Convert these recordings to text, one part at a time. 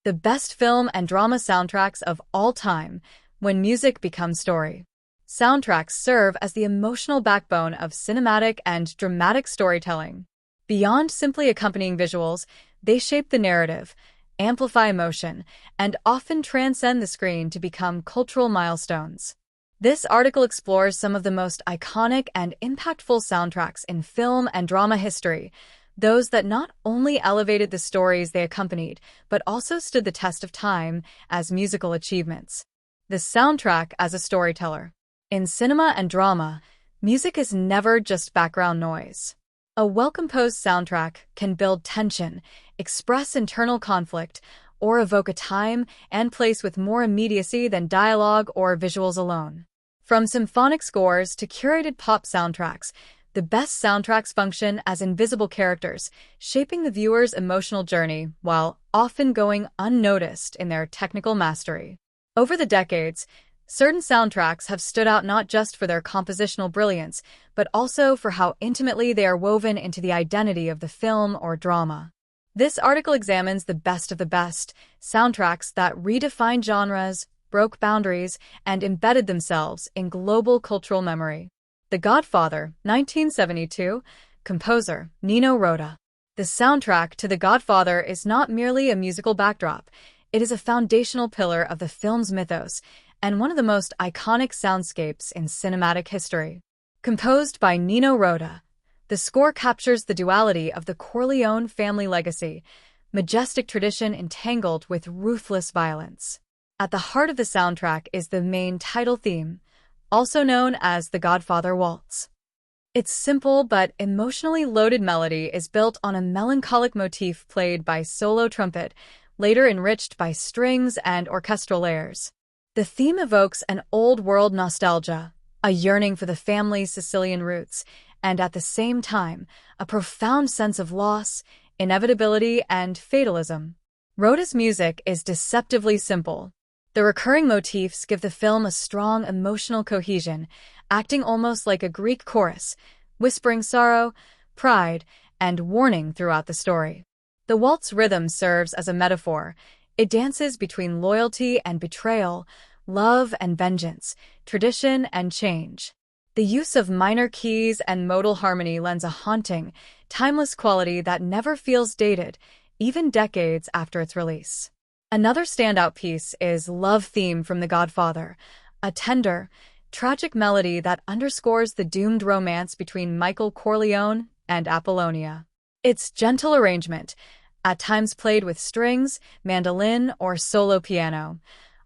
The best film and drama soundtracks of all time, when music becomes story. Soundtracks serve as the emotional backbone of cinematic and dramatic storytelling. Beyond simply accompanying visuals, they shape the narrative, amplify emotion, and often transcend the screen to become cultural milestones. This article explores some of the most iconic and impactful soundtracks in film and drama history, those that not only elevated the stories they accompanied, but also stood the test of time as musical achievements. The soundtrack as a storyteller. In cinema and drama, music is never just background noise. A well-composed soundtrack can build tension, express internal conflict, or evoke a time and place with more immediacy than dialogue or visuals alone. From symphonic scores to curated pop soundtracks, the best soundtracks function as invisible characters, shaping the viewer's emotional journey while often going unnoticed in their technical mastery. Over the decades, certain soundtracks have stood out not just for their compositional brilliance, but also for how intimately they are woven into the identity of the film or drama. This article examines the best of the best, soundtracks that redefined genres, broke boundaries, and embedded themselves in global cultural memory. The Godfather, 1972, composer Nino Rota. The soundtrack to The Godfather is not merely a musical backdrop, it is a foundational pillar of the film's mythos and one of the most iconic soundscapes in cinematic history. Composed by Nino Rota, the score captures the duality of the Corleone family legacy, majestic tradition entangled with ruthless violence. At the heart of the soundtrack is the main title theme, also known as the Godfather Waltz. Its simple but emotionally loaded melody is built on a melancholic motif played by solo trumpet, later enriched by strings and orchestral layers. The theme evokes an old-world nostalgia, a yearning for the family's Sicilian roots, and at the same time, a profound sense of loss, inevitability, and fatalism. Rota's music is deceptively simple. The recurring motifs give the film a strong emotional cohesion, acting almost like a Greek chorus, whispering sorrow, pride, and warning throughout the story. The waltz rhythm serves as a metaphor. It dances between loyalty and betrayal, love and vengeance, tradition and change. The use of minor keys and modal harmony lends a haunting, timeless quality that never feels dated, even decades after its release. Another standout piece is Love Theme from The Godfather, a tender, tragic melody that underscores the doomed romance between Michael Corleone and Apollonia. Its gentle arrangement, at times played with strings, mandolin, or solo piano,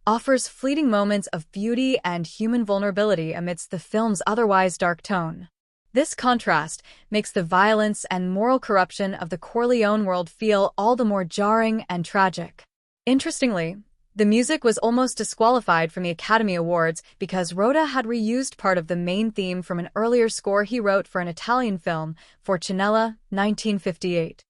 offers fleeting moments of beauty and human vulnerability amidst the film's otherwise dark tone. This contrast makes the violence and moral corruption of the Corleone world feel all the more jarring and tragic. Interestingly, the music was almost disqualified from the Academy Awards because Rota had reused part of the main theme from an earlier score he wrote for an Italian film, Fortunella, 1958.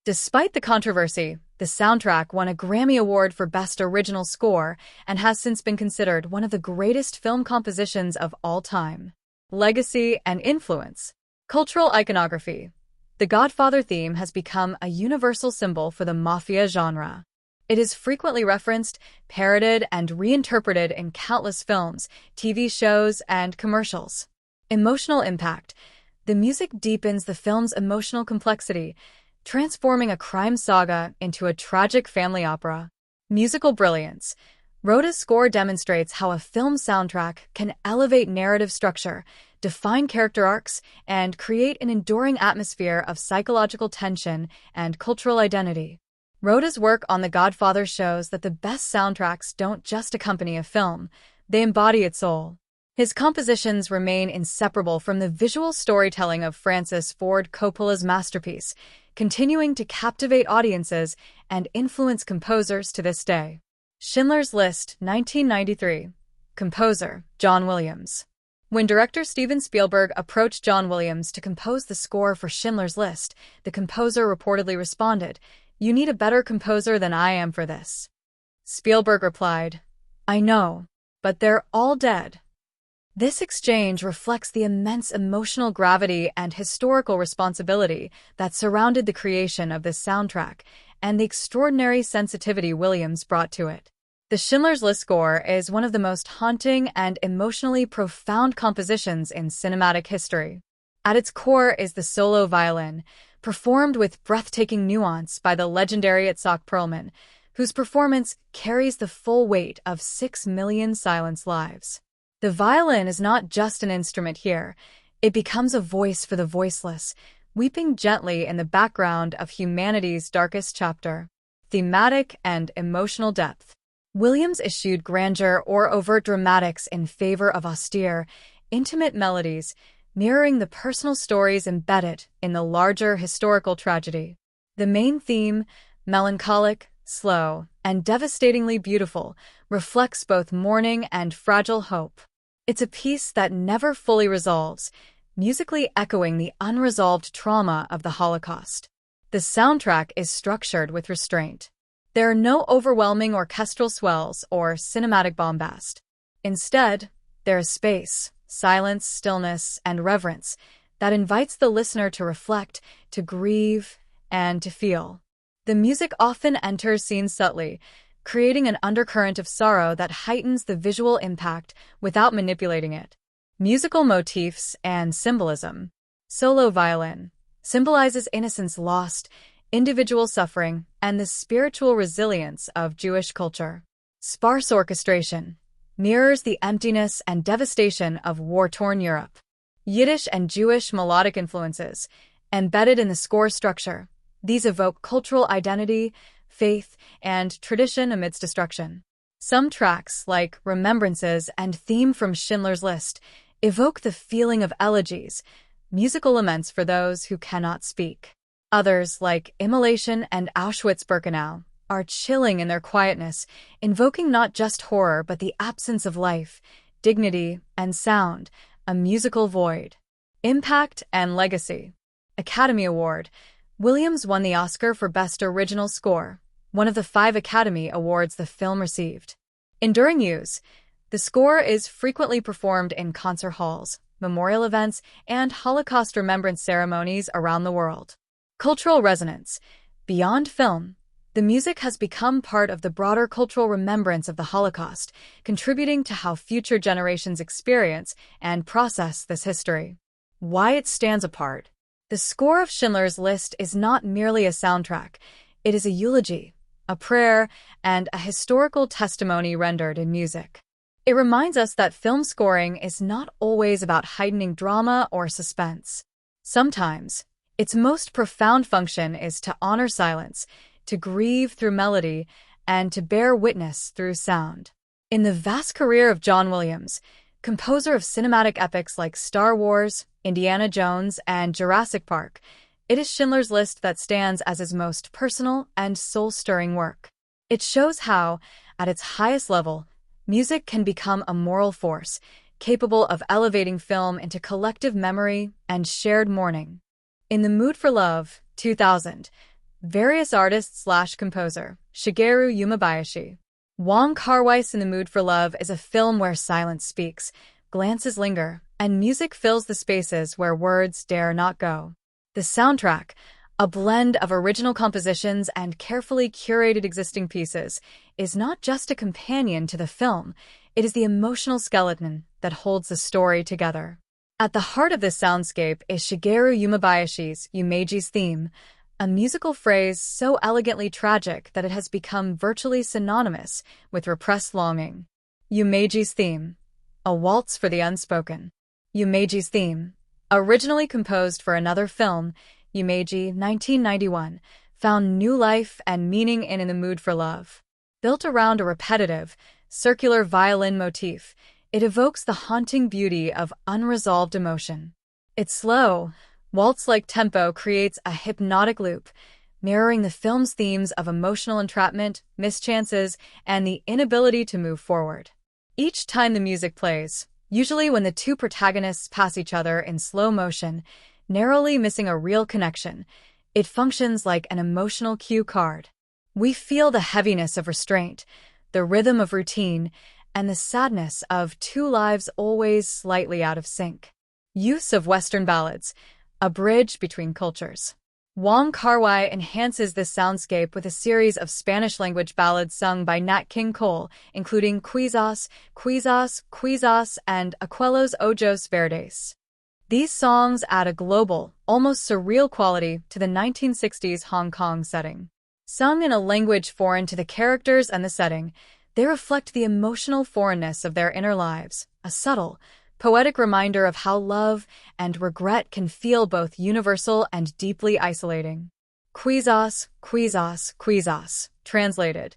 Despite the controversy, the soundtrack won a Grammy Award for Best Original Score and has since been considered one of the greatest film compositions of all time. Legacy and influence. Cultural iconography. The Godfather theme has become a universal symbol for the mafia genre. It is frequently referenced, parodied, and reinterpreted in countless films, TV shows, and commercials. Emotional impact. The music deepens the film's emotional complexity, transforming a crime saga into a tragic family opera. Musical brilliance. Rota's score demonstrates how a film soundtrack can elevate narrative structure, define character arcs, and create an enduring atmosphere of psychological tension and cultural identity. Rota's work on The Godfather shows that the best soundtracks don't just accompany a film, they embody its soul. His compositions remain inseparable from the visual storytelling of Francis Ford Coppola's masterpiece, continuing to captivate audiences and influence composers to this day. Schindler's List, 1993. Composer, John Williams. When director Steven Spielberg approached John Williams to compose the score for Schindler's List, the composer reportedly responded, "You need a better composer than I am for this." Spielberg replied, "I know, but they're all dead." This exchange reflects the immense emotional gravity and historical responsibility that surrounded the creation of this soundtrack, and the extraordinary sensitivity Williams brought to it. The Schindler's List score is one of the most haunting and emotionally profound compositions in cinematic history. At its core is the solo violin, performed with breathtaking nuance by the legendary Itzhak Perlman, whose performance carries the full weight of 6 million silenced lives. The violin is not just an instrument here, it becomes a voice for the voiceless, weeping gently in the background of humanity's darkest chapter. Thematic and emotional depth. Williams eschewed grandeur or overt dramatics in favor of austere, intimate melodies, mirroring the personal stories embedded in the larger historical tragedy. The main theme, melancholic, slow, and devastatingly beautiful, reflects both mourning and fragile hope. It's a piece that never fully resolves, musically echoing the unresolved trauma of the Holocaust. The soundtrack is structured with restraint. There are no overwhelming orchestral swells or cinematic bombast. Instead, there is space, silence, stillness, and reverence that invites the listener to reflect, to grieve, and to feel. The music often enters scenes subtly, creating an undercurrent of sorrow that heightens the visual impact without manipulating it. Musical motifs and symbolism. Solo violin symbolizes innocence lost, individual suffering, and the spiritual resilience of Jewish culture. Sparse orchestration mirrors the emptiness and devastation of war-torn Europe. Yiddish and Jewish melodic influences, embedded in the score structure, these evoke cultural identity, faith, and tradition amidst destruction. Some tracks, like Remembrances and Theme from Schindler's List, evoke the feeling of elegies, musical laments for those who cannot speak. Others, like Immolation and Auschwitz-Birkenau, are chilling in their quietness, invoking not just horror but the absence of life, dignity, and sound, a musical void. Impact and legacy. Academy Award. Williams won the Oscar for Best Original Score, one of the 5 Academy Awards the film received. Enduring use. The score is frequently performed in concert halls, memorial events, and Holocaust remembrance ceremonies around the world. Cultural resonance. Beyond film, the music has become part of the broader cultural remembrance of the Holocaust, contributing to how future generations experience and process this history. Why it stands apart. The score of Schindler's List is not merely a soundtrack. It is a eulogy, a prayer, and a historical testimony rendered in music. It reminds us that film scoring is not always about heightening drama or suspense. Sometimes, its most profound function is to honor silence, to grieve through melody, and to bear witness through sound. In the vast career of John Williams, composer of cinematic epics like Star Wars, Indiana Jones, and Jurassic Park, it is Schindler's List that stands as his most personal and soul-stirring work. It shows how, at its highest level, music can become a moral force, capable of elevating film into collective memory and shared mourning. In the Mood for Love, 2000, various artists/composer, Shigeru Umebayashi. Wong Kar-wai's In the Mood for Love is a film where silence speaks, glances linger, and music fills the spaces where words dare not go. The soundtrack, a blend of original compositions and carefully curated existing pieces, is not just a companion to the film, it is the emotional skeleton that holds the story together. At the heart of this soundscape is Shigeru Umebayashi's Yumeji's theme, a musical phrase so elegantly tragic that it has become virtually synonymous with repressed longing. Yumeji's theme, a waltz for the unspoken. Yumeji's theme, originally composed for another film, Yumeji, 1991, found new life and meaning in the Mood for Love. Built around a repetitive, circular violin motif, it evokes the haunting beauty of unresolved emotion. Its slow, waltz-like tempo creates a hypnotic loop, mirroring the film's themes of emotional entrapment, mischances, and the inability to move forward. Each time the music plays, usually when the two protagonists pass each other in slow motion, narrowly missing a real connection, it functions like an emotional cue card. We feel the heaviness of restraint, the rhythm of routine, and the sadness of two lives always slightly out of sync. Use of Western ballads, a bridge between cultures. Wong Kar-wai enhances this soundscape with a series of Spanish-language ballads sung by Nat King Cole, including Quizás, Quizás, Quizás, and Abuelos Ojos Verdes. These songs add a global, almost surreal quality to the 1960s Hong Kong setting. Sung in a language foreign to the characters and the setting, they reflect the emotional foreignness of their inner lives, a subtle, poetic reminder of how love and regret can feel both universal and deeply isolating. Quizás, Quizás, Quizás, translated,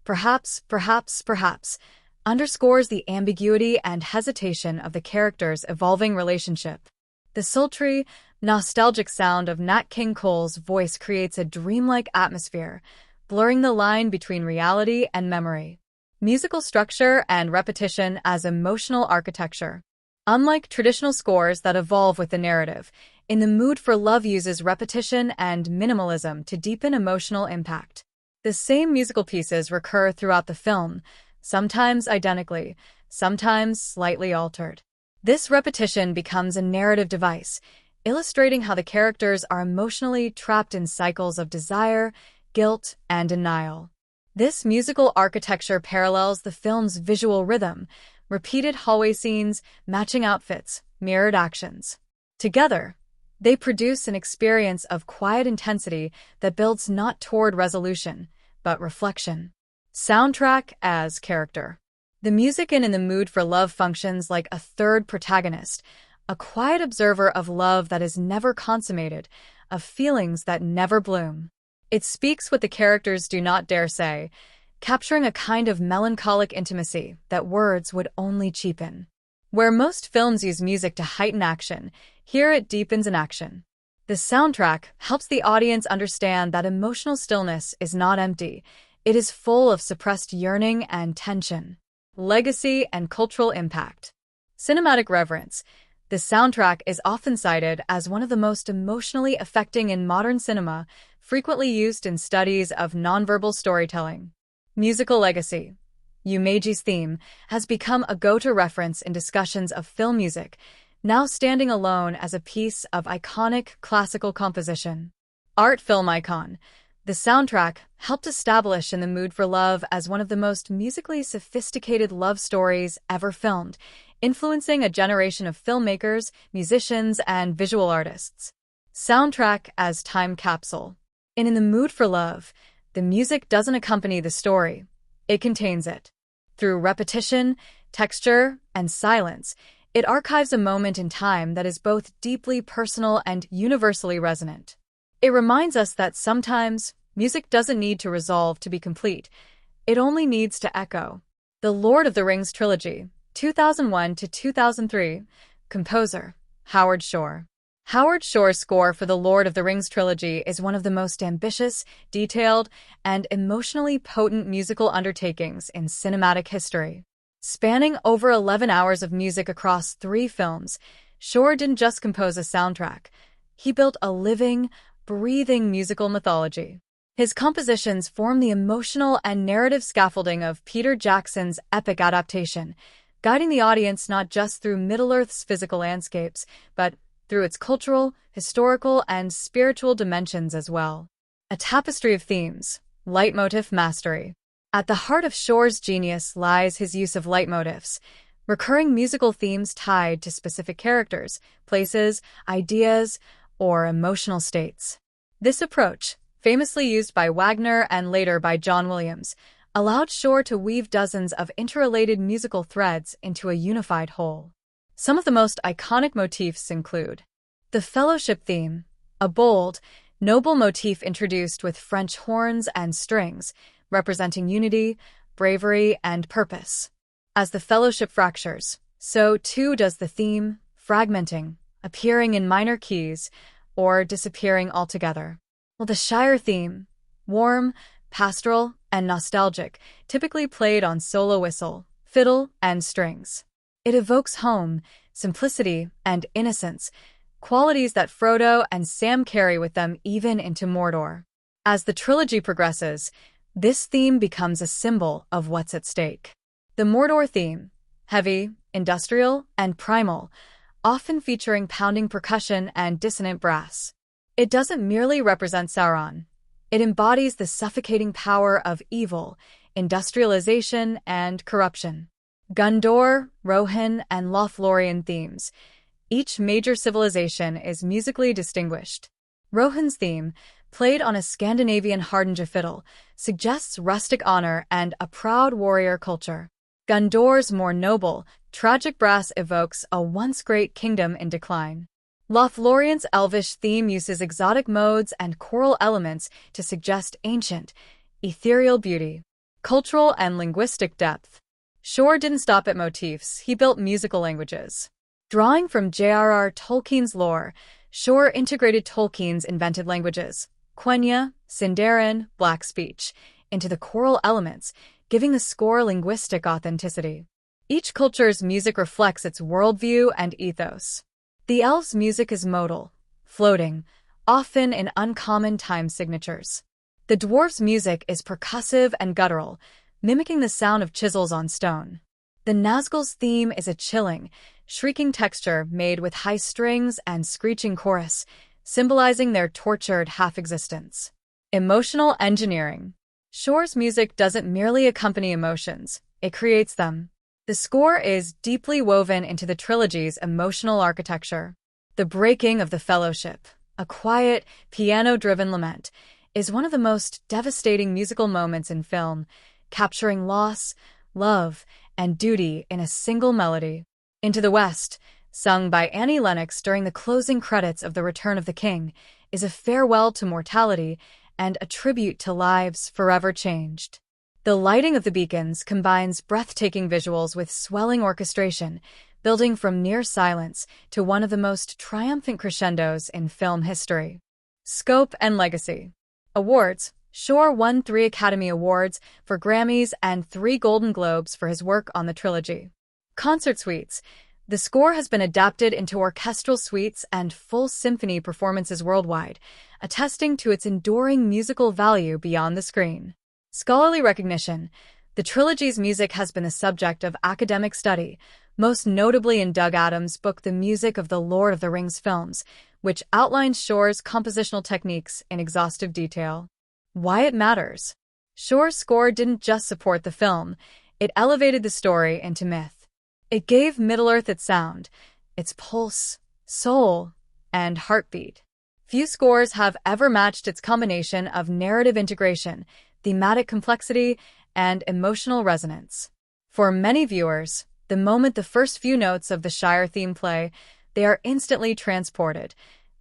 perhaps, perhaps, perhaps, underscores the ambiguity and hesitation of the characters' evolving relationship. The sultry, nostalgic sound of Nat King Cole's voice creates a dreamlike atmosphere, blurring the line between reality and memory. Musical structure and repetition as emotional architecture. Unlike traditional scores that evolve with the narrative, In the Mood for Love uses repetition and minimalism to deepen emotional impact. The same musical pieces recur throughout the film, sometimes identically, sometimes slightly altered. This repetition becomes a narrative device, illustrating how the characters are emotionally trapped in cycles of desire, guilt, and denial. This musical architecture parallels the film's visual rhythm, repeated hallway scenes, matching outfits, mirrored actions. Together, they produce an experience of quiet intensity that builds not toward resolution, but reflection. Soundtrack as character. The music in the Mood for Love functions like a third protagonist, a quiet observer of love that is never consummated, of feelings that never bloom. It speaks what the characters do not dare say, capturing a kind of melancholic intimacy that words would only cheapen. Where most films use music to heighten action, here it deepens an action. The soundtrack helps the audience understand that emotional stillness is not empty, it is full of suppressed yearning and tension. Legacy and cultural impact. Cinematic reverence. The soundtrack is often cited as one of the most emotionally affecting in modern cinema, frequently used in studies of nonverbal storytelling. Musical legacy. Yumeji's theme has become a go-to reference in discussions of film music, now standing alone as a piece of iconic classical composition. Art film icon. The soundtrack helped establish In the Mood for Love as one of the most musically sophisticated love stories ever filmed, influencing a generation of filmmakers, musicians, and visual artists. Soundtrack as time capsule. In the Mood for Love, the music doesn't accompany the story, it contains it. Through repetition, texture, and silence, it archives a moment in time that is both deeply personal and universally resonant. It reminds us that sometimes, music doesn't need to resolve to be complete, it only needs to echo. The Lord of the Rings Trilogy, 2001 to 2003, composer, Howard Shore. Howard Shore's score for the Lord of the Rings trilogy is one of the most ambitious, detailed, and emotionally potent musical undertakings in cinematic history. Spanning over 11 hours of music across 3 films, Shore didn't just compose a soundtrack. He built a living, breathing musical mythology. His compositions form the emotional and narrative scaffolding of Peter Jackson's epic adaptation, guiding the audience not just through Middle-earth's physical landscapes, but through its cultural, historical, and spiritual dimensions as well. A tapestry of themes, leitmotif mastery. At the heart of Shore's genius lies his use of leitmotifs, recurring musical themes tied to specific characters, places, ideas, or emotional states. This approach, famously used by Wagner and later by John Williams, allowed Shore to weave dozens of interrelated musical threads into a unified whole. Some of the most iconic motifs include the Fellowship theme, a bold, noble motif introduced with French horns and strings, representing unity, bravery, and purpose. As the Fellowship fractures, so too does the theme, fragmenting, appearing in minor keys, or disappearing altogether. While the Shire theme, warm, pastoral, and nostalgic, typically played on solo whistle, fiddle, and strings. It evokes home, simplicity, and innocence, qualities that Frodo and Sam carry with them even into Mordor. As the trilogy progresses, this theme becomes a symbol of what's at stake. The Mordor theme, heavy, industrial, and primal, often featuring pounding percussion and dissonant brass. It doesn't merely represent Sauron. It embodies the suffocating power of evil, industrialization, and corruption. Gondor, Rohan, and Lothlorien themes. Each major civilization is musically distinguished. Rohan's theme, played on a Scandinavian hardanger fiddle, suggests rustic honor and a proud warrior culture. Gondor's more noble, tragic brass evokes a once great kingdom in decline. Lothlorien's elvish theme uses exotic modes and choral elements to suggest ancient, ethereal beauty. Cultural and linguistic depth. Shore didn't stop at motifs, he built musical languages. Drawing from J.R.R. Tolkien's lore, Shore integrated Tolkien's invented languages, Quenya, Sindarin, Black speech, into the choral elements, giving the score linguistic authenticity. Each culture's music reflects its worldview and ethos. The elves' music is modal, floating, often in uncommon time signatures. The dwarves' music is percussive and guttural, mimicking the sound of chisels on stone. The Nazgul's theme is a chilling, shrieking texture made with high strings and screeching chorus, symbolizing their tortured half-existence. Emotional engineering. Shore's music doesn't merely accompany emotions, it creates them. The score is deeply woven into the trilogy's emotional architecture. The Breaking of the Fellowship, a quiet, piano-driven lament, is one of the most devastating musical moments in film, capturing loss, love, and duty in a single melody. Into the West, sung by Annie Lennox during the closing credits of The Return of the King, is a farewell to mortality and a tribute to lives forever changed. The lighting of the beacons combines breathtaking visuals with swelling orchestration, building from near silence to one of the most triumphant crescendos in film history. Scope and legacy. Awards. Shore won 3 Academy Awards for Grammys and 3 Golden Globes for his work on the trilogy. Concert suites. The score has been adapted into orchestral suites and full symphony performances worldwide, attesting to its enduring musical value beyond the screen. Scholarly recognition. The trilogy's music has been the subject of academic study, most notably in Doug Adams' book The Music of the Lord of the Rings films, which outlines Shore's compositional techniques in exhaustive detail. Why it matters. Shore's score didn't just support the film, it elevated the story into myth. It gave Middle-earth its sound, its pulse, soul, and heartbeat. Few scores have ever matched its combination of narrative integration, thematic complexity, and emotional resonance. For many viewers, the moment the first few notes of the Shire theme play, they are instantly transported,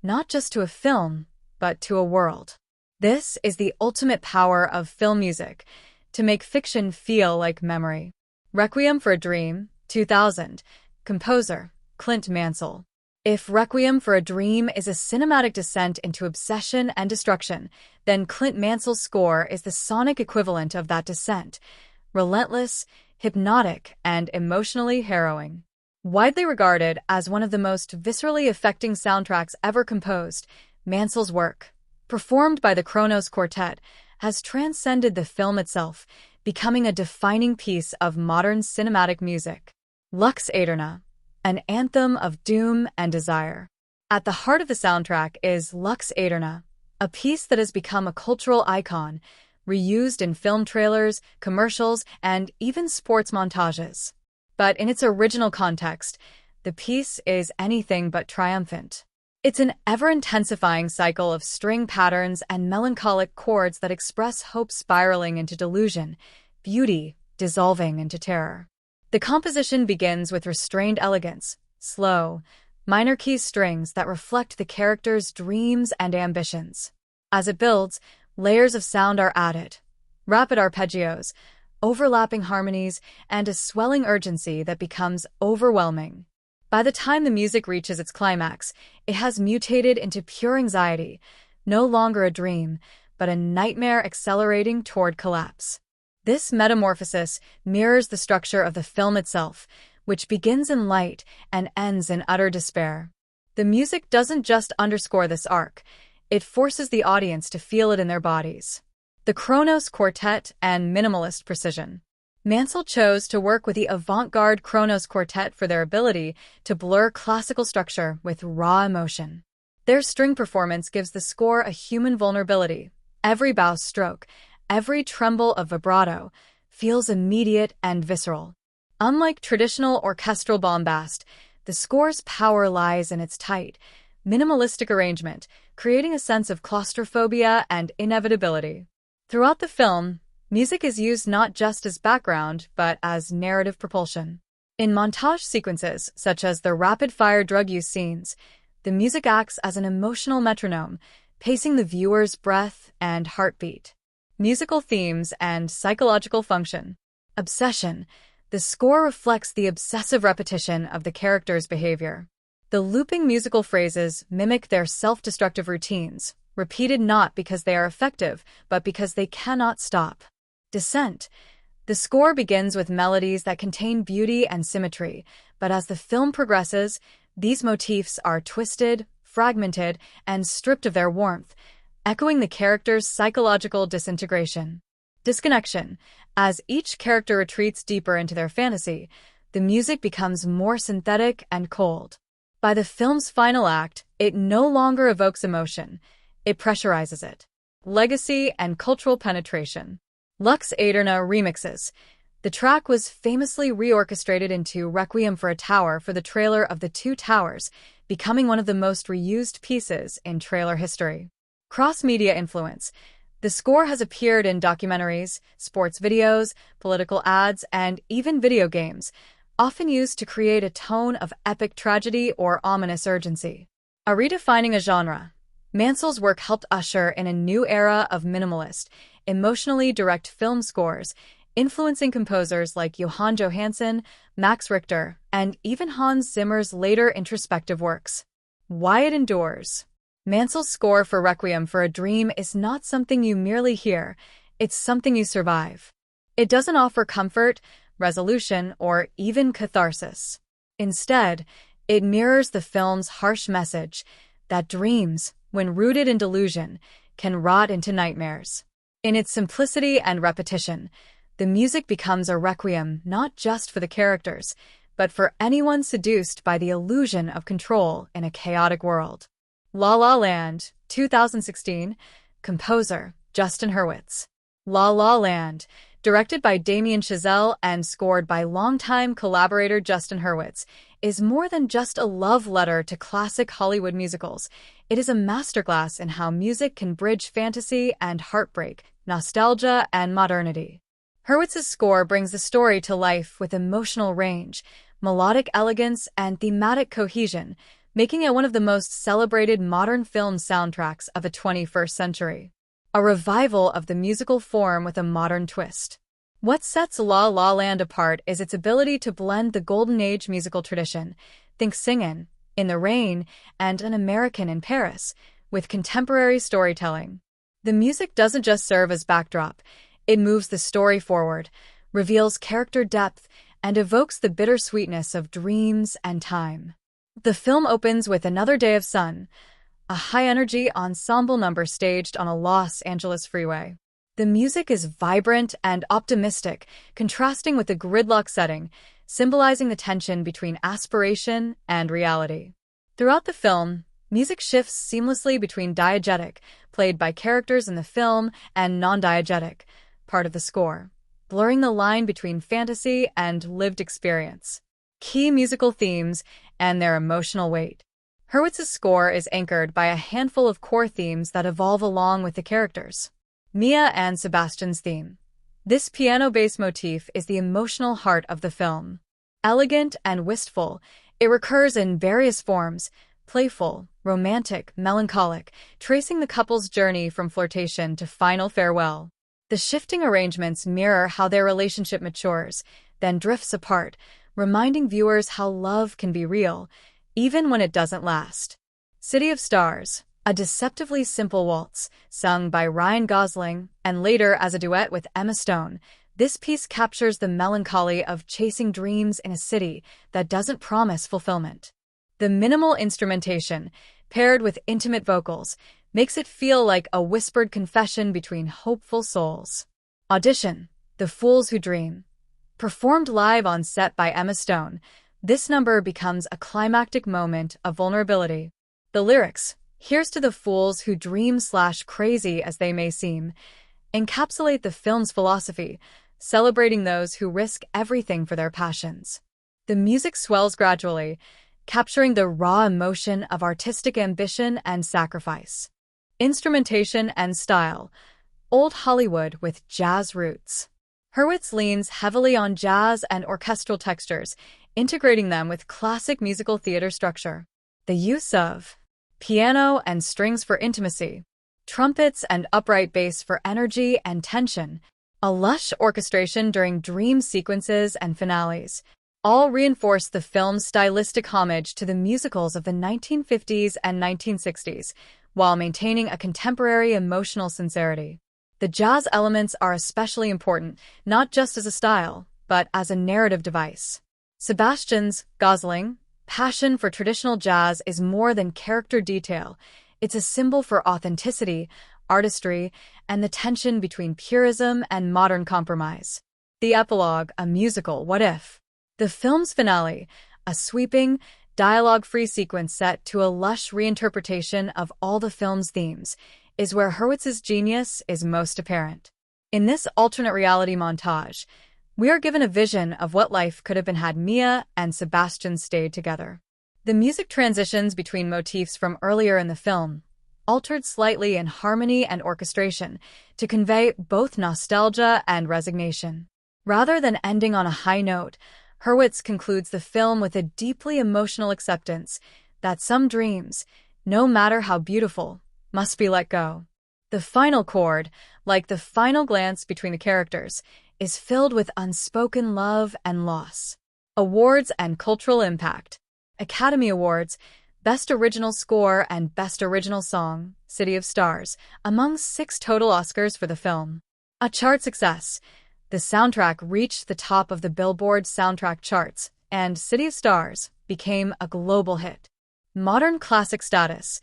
not just to a film, but to a world. This is the ultimate power of film music, to make fiction feel like memory. Requiem for a Dream, 2000. Composer, Clint Mansell. If Requiem for a Dream is a cinematic descent into obsession and destruction, then Clint Mansell's score is the sonic equivalent of that descent, relentless, hypnotic, and emotionally harrowing. Widely regarded as one of the most viscerally affecting soundtracks ever composed, Mansell's work, performed by the Kronos Quartet, has transcended the film itself, becoming a defining piece of modern cinematic music. Lux Aeterna, an anthem of doom and desire. At the heart of the soundtrack is Lux Aeterna, a piece that has become a cultural icon, reused in film trailers, commercials, and even sports montages. But in its original context, the piece is anything but triumphant. It's an ever-intensifying cycle of string patterns and melancholic chords that express hope spiraling into delusion, beauty dissolving into terror. The composition begins with restrained elegance, slow, minor-key strings that reflect the character's dreams and ambitions. As it builds, layers of sound are added, rapid arpeggios, overlapping harmonies, and a swelling urgency that becomes overwhelming. By the time the music reaches its climax, it has mutated into pure anxiety, no longer a dream, but a nightmare accelerating toward collapse. This metamorphosis mirrors the structure of the film itself, which begins in light and ends in utter despair. The music doesn't just underscore this arc, it forces the audience to feel it in their bodies. The Kronos Quartet and minimalist precision. Mansell chose to work with the avant-garde Kronos Quartet for their ability to blur classical structure with raw emotion. Their string performance gives the score a human vulnerability. Every bow stroke, every tremble of vibrato, feels immediate and visceral. Unlike traditional orchestral bombast, the score's power lies in its tight, minimalistic arrangement, creating a sense of claustrophobia and inevitability. Throughout the film, music is used not just as background, but as narrative propulsion. In montage sequences, such as the rapid-fire drug use scenes, the music acts as an emotional metronome, pacing the viewer's breath and heartbeat. Musical themes and psychological function. Obsession. The score reflects the obsessive repetition of the character's behavior. The looping musical phrases mimic their self-destructive routines, repeated not because they are effective, but because they cannot stop. Descent. The score begins with melodies that contain beauty and symmetry, but as the film progresses, these motifs are twisted, fragmented, and stripped of their warmth, echoing the character's psychological disintegration. Disconnection. As each character retreats deeper into their fantasy, the music becomes more synthetic and cold. By the film's final act, it no longer evokes emotion, it pressurizes it. Legacy and cultural penetration. Lux Aeterna remixes. The track was famously reorchestrated into Requiem for a Tower for the trailer of The Two Towers, becoming one of the most reused pieces in trailer history. Cross-media influence. The score has appeared in documentaries, sports videos, political ads, and even video games, often used to create a tone of epic tragedy or ominous urgency. A redefining a genre. Mansell's work helped usher in a new era of minimalist, emotionally direct film scores, influencing composers like Johann Johansson, Max Richter, and even Hans Zimmer's later introspective works. Why it endures. Mansell's score for Requiem for a Dream is not something you merely hear, it's something you survive. It doesn't offer comfort, resolution, or even catharsis. Instead, it mirrors the film's harsh message that dreams, when rooted in delusion, can rot into nightmares. In its simplicity and repetition, the music becomes a requiem not just for the characters, but for anyone seduced by the illusion of control in a chaotic world. La La Land, 2016. Composer, Justin Hurwitz. La La Land, directed by Damien Chazelle and scored by longtime collaborator Justin Hurwitz, is more than just a love letter to classic Hollywood musicals. It is a masterclass in how music can bridge fantasy and heartbreak, nostalgia and modernity. Hurwitz's score brings the story to life with emotional range, melodic elegance, and thematic cohesion, making it one of the most celebrated modern film soundtracks of the 21st century. A revival of the musical form with a modern twist. What sets La La Land apart is its ability to blend the Golden Age musical tradition, think Singin', In the Rain, and An American in Paris, with contemporary storytelling. The music doesn't just serve as backdrop, it moves the story forward, reveals character depth, and evokes the bittersweetness of dreams and time. The film opens with Another Day of Sun, a high-energy ensemble number staged on a Los Angeles freeway. The music is vibrant and optimistic, contrasting with the gridlock setting, symbolizing the tension between aspiration and reality. Throughout the film, music shifts seamlessly between diegetic, played by characters in the film, and non-diegetic, part of the score, blurring the line between fantasy and lived experience. Key musical themes and their emotional weight. Hurwitz's score is anchored by a handful of core themes that evolve along with the characters. Mia and Sebastian's theme. This piano bass motif is the emotional heart of the film. Elegant and wistful, it recurs in various forms, playful, romantic, melancholic, tracing the couple's journey from flirtation to final farewell. The shifting arrangements mirror how their relationship matures, then drifts apart, reminding viewers how love can be real, even when it doesn't last. City of Stars, a deceptively simple waltz, sung by Ryan Gosling and later as a duet with Emma Stone, this piece captures the melancholy of chasing dreams in a city that doesn't promise fulfillment. The minimal instrumentation, paired with intimate vocals, makes it feel like a whispered confession between hopeful souls. Audition, The Fools Who Dream. Performed live on set by Emma Stone, this number becomes a climactic moment of vulnerability. The lyrics, Here's to the fools who dream/crazy as they may seem, encapsulate the film's philosophy, celebrating those who risk everything for their passions. The music swells gradually, capturing the raw emotion of artistic ambition and sacrifice. Instrumentation and style: Old Hollywood with jazz roots. Hurwitz leans heavily on jazz and orchestral textures, integrating them with classic musical theater structure. The use of piano and strings for intimacy, trumpets and upright bass for energy and tension, a lush orchestration during dream sequences and finales, all reinforce the film's stylistic homage to the musicals of the 1950s and 1960s, while maintaining a contemporary emotional sincerity. The jazz elements are especially important, not just as a style, but as a narrative device. Sebastian's Gosling passion for traditional jazz is more than character detail. It's a symbol for authenticity, artistry, and the tension between purism and modern compromise. The epilogue, a musical what if? The film's finale, a sweeping, dialogue-free sequence set to a lush reinterpretation of all the film's themes, is where Hurwitz's genius is most apparent. In this alternate reality montage, we are given a vision of what life could have been had Mia and Sebastian stayed together. The music transitions between motifs from earlier in the film, altered slightly in harmony and orchestration, to convey both nostalgia and resignation. Rather than ending on a high note, Hurwitz concludes the film with a deeply emotional acceptance that some dreams, no matter how beautiful, must be let go. The final chord, like the final glance between the characters, is filled with unspoken love and loss. Awards and cultural impact: Academy Awards, Best Original Score and Best Original Song, City of Stars, among 6 total Oscars for the film. A chart success: the soundtrack reached the top of the Billboard soundtrack charts, and City of Stars became a global hit. Modern classic status: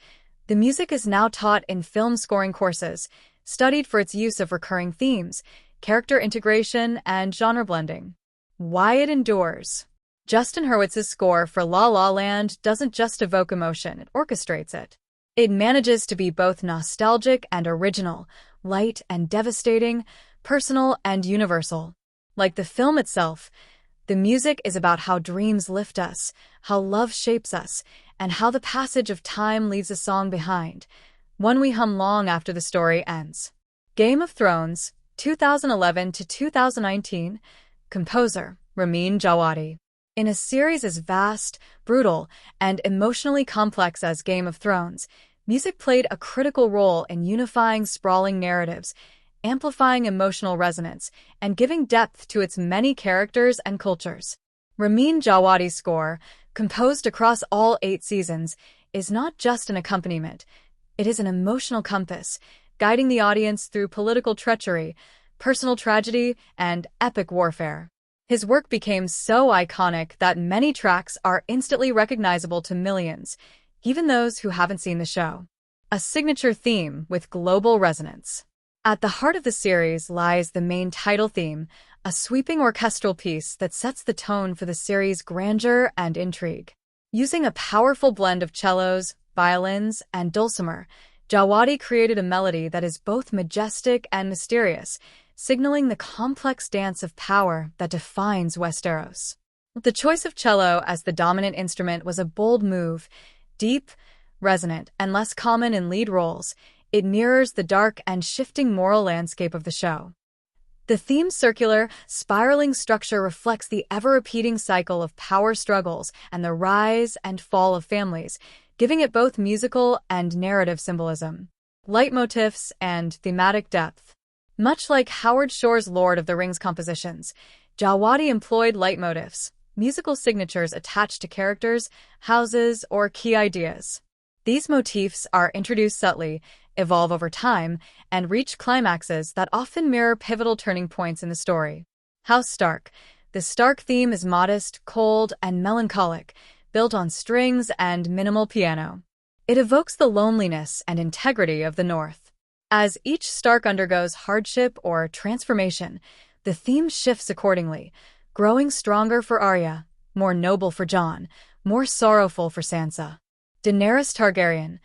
the music is now taught in film scoring courses, studied for its use of recurring themes, character integration, and genre blending. Why it endures: Justin Hurwitz's score for La La Land doesn't just evoke emotion, it orchestrates it. It manages to be both nostalgic and original, light and devastating, personal and universal. Like the film itself, the music is about how dreams lift us, how love shapes us, and how the passage of time leaves a song behind, one we hum long after the story ends. Game of Thrones, 2011 to 2019, composer Ramin Djawadi. In a series as vast, brutal, and emotionally complex as Game of Thrones, music played a critical role in unifying sprawling narratives, amplifying emotional resonance, and giving depth to its many characters and cultures. Ramin Djawadi's score, composed across all 8 seasons, is not just an accompaniment. It is an emotional compass, guiding the audience through political treachery, personal tragedy, and epic warfare. His work became so iconic that many tracks are instantly recognizable to millions, even those who haven't seen the show. A signature theme with global resonance. At the heart of the series lies the main title theme, a sweeping orchestral piece that sets the tone for the series' grandeur and intrigue. Using a powerful blend of cellos, violins, and dulcimer, Djawadi created a melody that is both majestic and mysterious, signaling the complex dance of power that defines Westeros. The choice of cello as the dominant instrument was a bold move. Deep, resonant, and less common in lead roles, it mirrors the dark and shifting moral landscape of the show. The theme's circular, spiraling structure reflects the ever-repeating cycle of power struggles and the rise and fall of families, giving it both musical and narrative symbolism, leitmotifs, and thematic depth. Much like Howard Shore's Lord of the Rings compositions, Djawadi employed leitmotifs, musical signatures attached to characters, houses, or key ideas. These motifs are introduced subtly, evolve over time, and reach climaxes that often mirror pivotal turning points in the story. House Stark. The Stark theme is modest, cold, and melancholic, built on strings and minimal piano. It evokes the loneliness and integrity of the North. As each Stark undergoes hardship or transformation, the theme shifts accordingly, growing stronger for Arya, more noble for Jon, more sorrowful for Sansa. Daenerys Targaryen.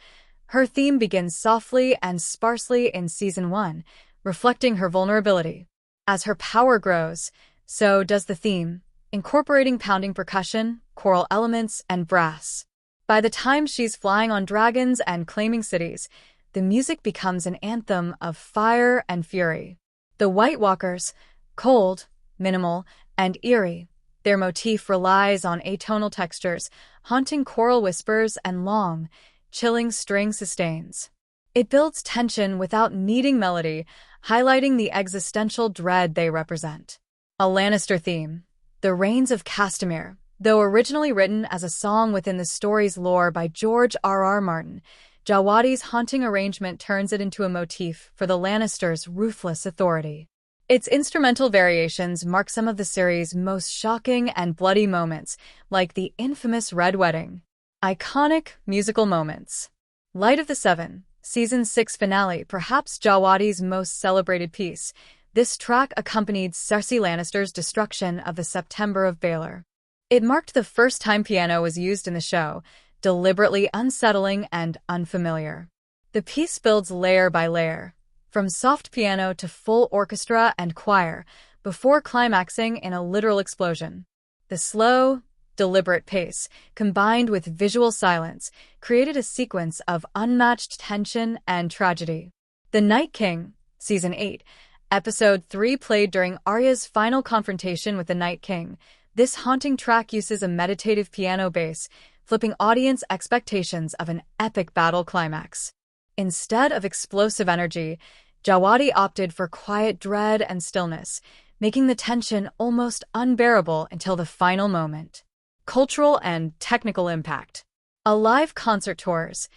Her theme begins softly and sparsely in Season 1, reflecting her vulnerability. As her power grows, so does the theme, incorporating pounding percussion, choral elements, and brass. By the time she's flying on dragons and claiming cities, the music becomes an anthem of fire and fury. The White Walkers, cold, minimal, and eerie, their motif relies on atonal textures, haunting choral whispers and long, chilling string sustains. It builds tension without needing melody, highlighting the existential dread they represent. A Lannister theme, The Reigns of Castamere. Though originally written as a song within the story's lore by George R.R. Martin, Jawadi's haunting arrangement turns it into a motif for the Lannisters' ruthless authority. Its instrumental variations mark some of the series' most shocking and bloody moments, like the infamous Red Wedding. Iconic musical moments. Light of the Seven, Season 6 finale, perhaps Jawadi's most celebrated piece. This track accompanied Cersei Lannister's destruction of the September of Baelor. It marked the first time piano was used in the show, deliberately unsettling and unfamiliar. The piece builds layer by layer, from soft piano to full orchestra and choir, before climaxing in a literal explosion. The slow, deliberate pace, combined with visual silence, created a sequence of unmatched tension and tragedy. The Night King, Season 8, Episode 3 played during Arya's final confrontation with the Night King. This haunting track uses a meditative piano bass, flipping audience expectations of an epic battle climax. Instead of explosive energy, Jawadi opted for quiet dread and stillness, making the tension almost unbearable until the final moment. Cultural and technical impact. A live concert tours.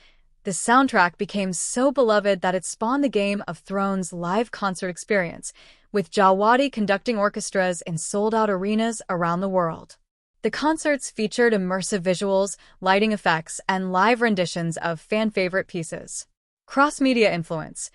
The soundtrack became so beloved that it spawned the Game of Thrones live concert experience, with Jawadi conducting orchestras in sold-out arenas around the world. The concerts featured immersive visuals, lighting effects, and live renditions of fan-favorite pieces. Cross-media influence.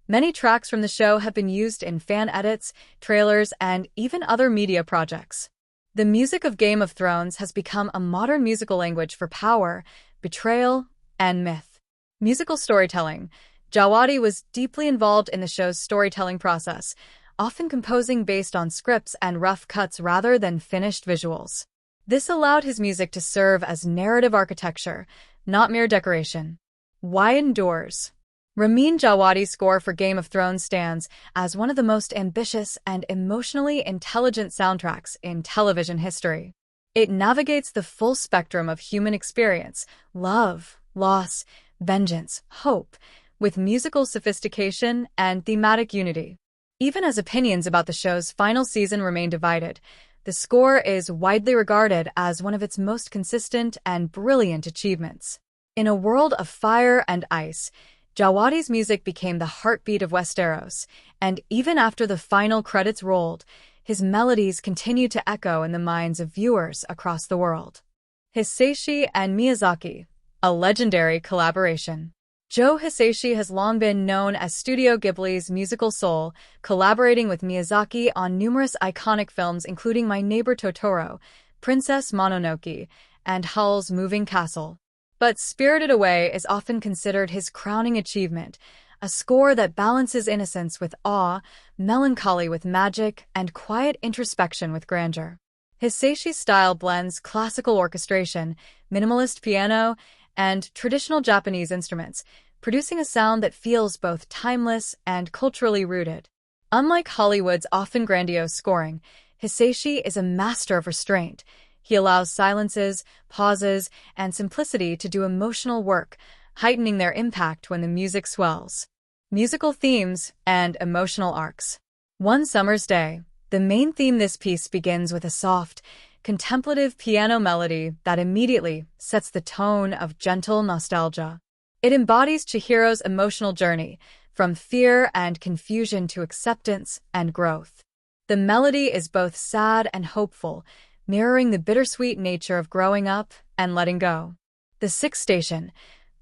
Many tracks from the show have been used in fan edits, trailers, and even other media projects. The music of Game of Thrones has become a modern musical language for power, betrayal, and myth. Musical storytelling. Jawadi was deeply involved in the show's storytelling process, often composing based on scripts and rough cuts rather than finished visuals. This allowed his music to serve as narrative architecture, not mere decoration. Why endures? Ramin Djawadi's score for Game of Thrones stands as one of the most ambitious and emotionally intelligent soundtracks in television history. It navigates the full spectrum of human experience, love, loss, vengeance, hope, with musical sophistication and thematic unity. Even as opinions about the show's final season remain divided, the score is widely regarded as one of its most consistent and brilliant achievements. In a world of fire and ice, Jawadi's music became the heartbeat of Westeros, and even after the final credits rolled, his melodies continued to echo in the minds of viewers across the world. Hisaishi and Miyazaki, a legendary collaboration. Joe Hisaishi has long been known as Studio Ghibli's musical soul, collaborating with Miyazaki on numerous iconic films including My Neighbor Totoro, Princess Mononoke, and Howl's Moving Castle. But Spirited Away is often considered his crowning achievement, a score that balances innocence with awe, melancholy with magic, and quiet introspection with grandeur. Hisaishi's style blends classical orchestration, minimalist piano, and traditional Japanese instruments, producing a sound that feels both timeless and culturally rooted. Unlike Hollywood's often grandiose scoring, Hisaishi is a master of restraint. He allows silences, pauses, and simplicity to do emotional work, heightening their impact when the music swells. Musical themes and emotional arcs. One Summer's Day. The main theme this piece begins with a soft, contemplative piano melody that immediately sets the tone of gentle nostalgia. It embodies Chihiro's emotional journey, from fear and confusion to acceptance and growth. The melody is both sad and hopeful, mirroring the bittersweet nature of growing up and letting go. The Sixth Station.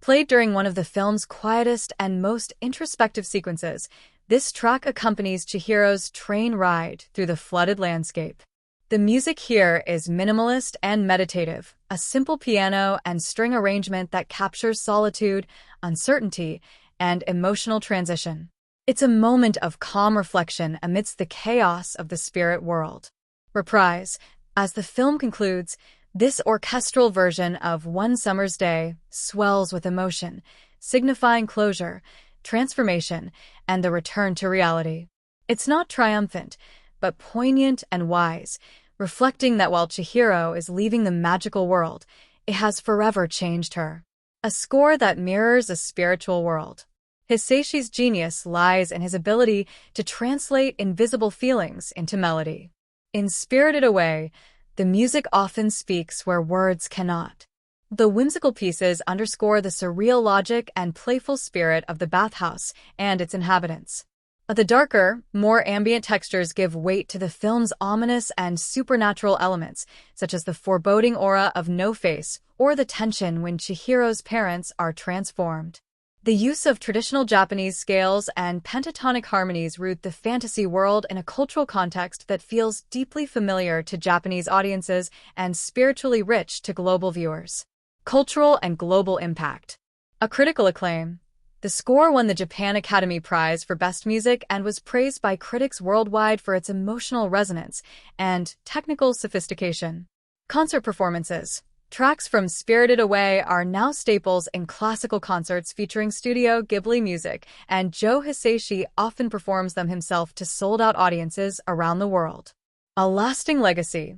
Played during one of the film's quietest and most introspective sequences, this track accompanies Chihiro's train ride through the flooded landscape. The music here is minimalist and meditative, a simple piano and string arrangement that captures solitude, uncertainty, and emotional transition. It's a moment of calm reflection amidst the chaos of the spirit world. Reprise. As the film concludes, this orchestral version of One Summer's Day swells with emotion, signifying closure, transformation, and the return to reality. It's not triumphant, but poignant and wise, reflecting that while Chihiro is leaving the magical world, it has forever changed her. A score that mirrors a spiritual world. Hisaishi's genius lies in his ability to translate invisible feelings into melody. In Spirited Away, the music often speaks where words cannot. The whimsical pieces underscore the surreal logic and playful spirit of the bathhouse and its inhabitants. The darker, more ambient textures give weight to the film's ominous and supernatural elements, such as the foreboding aura of No Face or the tension when Chihiro's parents are transformed. The use of traditional Japanese scales and pentatonic harmonies root the fantasy world in a cultural context that feels deeply familiar to Japanese audiences and spiritually rich to global viewers. Cultural and global impact. A critical acclaim. The score won the Japan Academy Prize for Best Music and was praised by critics worldwide for its emotional resonance and technical sophistication. Concert performances. Tracks from Spirited Away are now staples in classical concerts featuring Studio Ghibli music, and Joe Hisaishi often performs them himself to sold-out audiences around the world. A lasting legacy.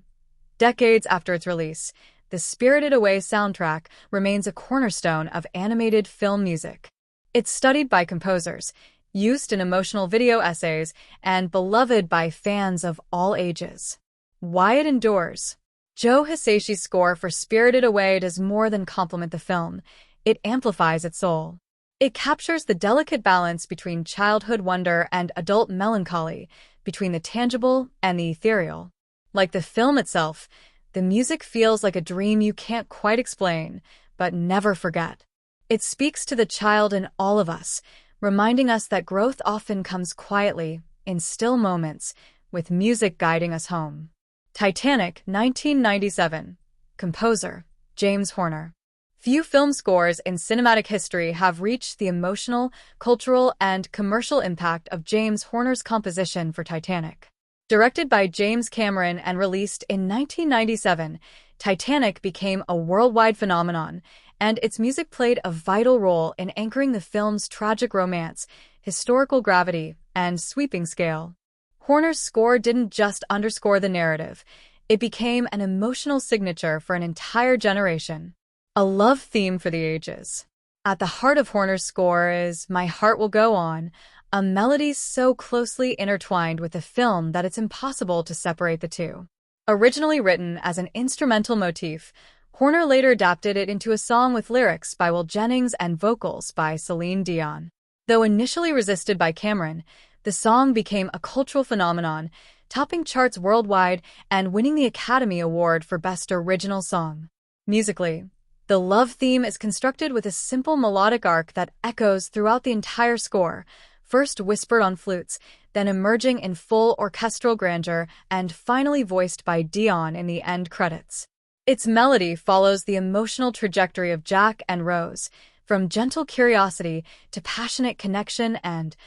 Decades after its release, the Spirited Away soundtrack remains a cornerstone of animated film music. It's studied by composers, used in emotional video essays, and beloved by fans of all ages. Why it endures. Joe Hisaishi's score for Spirited Away does more than complement the film. It amplifies its soul. It captures the delicate balance between childhood wonder and adult melancholy, between the tangible and the ethereal. Like the film itself, the music feels like a dream you can't quite explain, but never forget. It speaks to the child in all of us, reminding us that growth often comes quietly, in still moments, with music guiding us home. Titanic, 1997. Composer, James Horner. Few film scores in cinematic history have reached the emotional, cultural, and commercial impact of James Horner's composition for Titanic. Directed by James Cameron and released in 1997, Titanic became a worldwide phenomenon, and its music played a vital role in anchoring the film's tragic romance, historical gravity, and sweeping scale. Horner's score didn't just underscore the narrative, it became an emotional signature for an entire generation. A love theme for the ages. At the heart of Horner's score is My Heart Will Go On, a melody so closely intertwined with the film that it's impossible to separate the two. Originally written as an instrumental motif, Horner later adapted it into a song with lyrics by Will Jennings and vocals by Celine Dion. Though initially resisted by Cameron, the song became a cultural phenomenon, topping charts worldwide and winning the Academy Award for Best Original Song. Musically, the love theme is constructed with a simple melodic arc that echoes throughout the entire score, first whispered on flutes, then emerging in full orchestral grandeur, and finally voiced by Dion in the end credits. Its melody follows the emotional trajectory of Jack and Rose, from gentle curiosity to passionate connection and,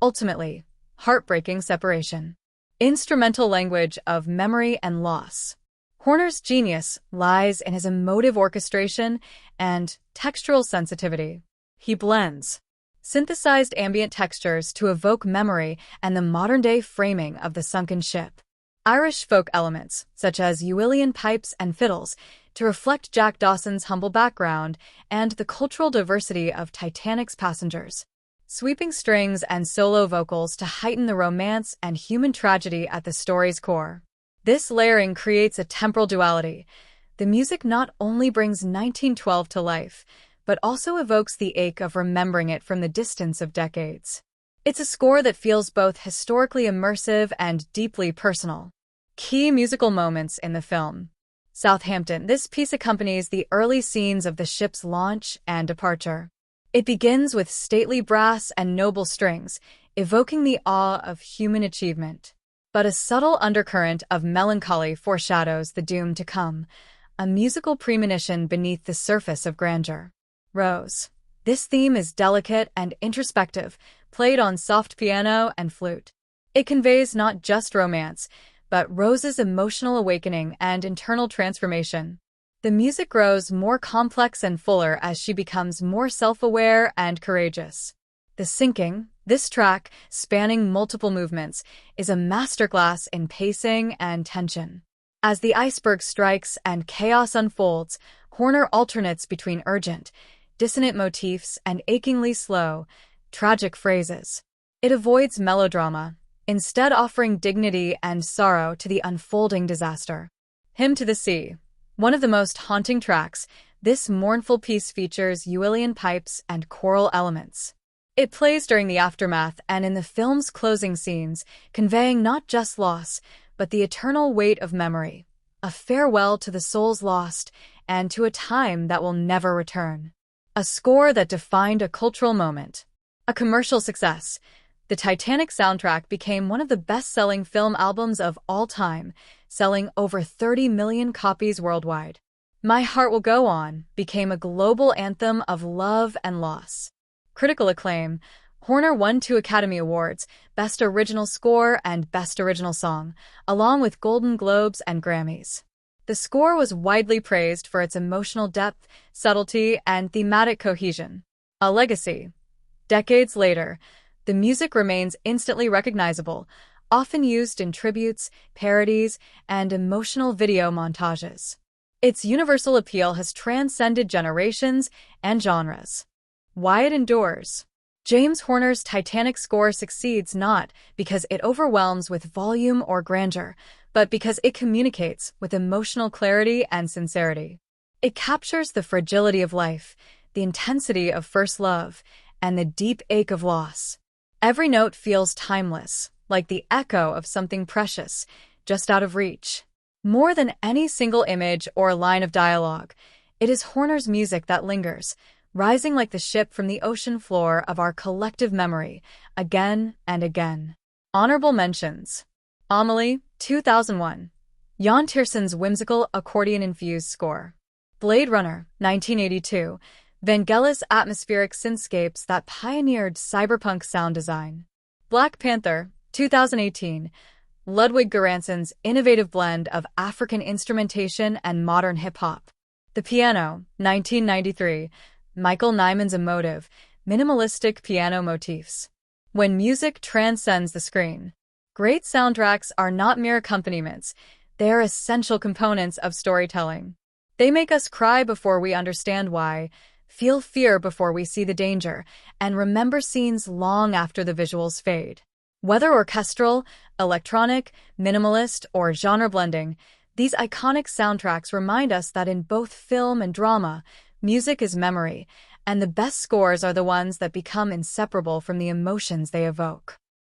ultimately, heartbreaking separation. Instrumental language of memory and loss. Horner's genius lies in his emotive orchestration and textural sensitivity. He blends synthesized ambient textures to evoke memory and the modern-day framing of the sunken ship. Irish folk elements, such as Uilleann pipes and fiddles, to reflect Jack Dawson's humble background and the cultural diversity of Titanic's passengers. Sweeping strings and solo vocals to heighten the romance and human tragedy at the story's core. This layering creates a temporal duality. The music not only brings 1912 to life, but also evokes the ache of remembering it from the distance of decades. It's a score that feels both historically immersive and deeply personal. Key musical moments in the film. Southampton. This piece accompanies the early scenes of the ship's launch and departure. It begins with stately brass and noble strings, evoking the awe of human achievement. But a subtle undercurrent of melancholy foreshadows the doom to come, a musical premonition beneath the surface of grandeur. Rose. This theme is delicate and introspective, played on soft piano and flute. It conveys not just romance, but Rose's emotional awakening and internal transformation. The music grows more complex and fuller as she becomes more self-aware and courageous. The Sinking, this track, spanning multiple movements, is a masterclass in pacing and tension. As the iceberg strikes and chaos unfolds, Horner alternates between urgent, dissonant motifs and achingly slow, tragic phrases. It avoids melodrama, instead offering dignity and sorrow to the unfolding disaster. Hymn to the Sea. One of the most haunting tracks, this mournful piece features Uilleann pipes and choral elements. It plays during the aftermath and in the film's closing scenes, conveying not just loss, but the eternal weight of memory, a farewell to the souls lost and to a time that will never return. A score that defined a cultural moment. A commercial success. The Titanic soundtrack became one of the best-selling film albums of all time, selling over 30 million copies worldwide. My Heart Will Go On became a global anthem of love and loss. Critical acclaim. Horner won 2 Academy Awards, Best Original Score and Best Original Song, along with Golden Globes and Grammys. The score was widely praised for its emotional depth, subtlety, and thematic cohesion. A legacy. Decades later, the music remains instantly recognizable, often used in tributes, parodies, and emotional video montages. Its universal appeal has transcended generations and genres. Why it endures. James Horner's Titanic score succeeds not because it overwhelms with volume or grandeur, but because it communicates with emotional clarity and sincerity. It captures the fragility of life, the intensity of first love, and the deep ache of loss. Every note feels timeless, like the echo of something precious, just out of reach. More than any single image or line of dialogue, it is Horner's music that lingers, rising like the ship from the ocean floor of our collective memory, again and again. Honorable mentions. Amelie, 2001. Jan Tiersen's whimsical accordion-infused score. Blade Runner, 1982. Vangelis' atmospheric synthscapes that pioneered cyberpunk sound design. Black Panther, 2018. Ludwig Göransson's innovative blend of African instrumentation and modern hip-hop. The Piano, 1993. Michael Nyman's emotive, minimalistic piano motifs. When music transcends the screen. Great soundtracks are not mere accompaniments, they are essential components of storytelling. They make us cry before we understand why, feel fear before we see the danger, and remember scenes long after the visuals fade. Whether orchestral, electronic, minimalist, or genre blending, these iconic soundtracks remind us that in both film and drama, music is memory, and the best scores are the ones that become inseparable from the emotions they evoke.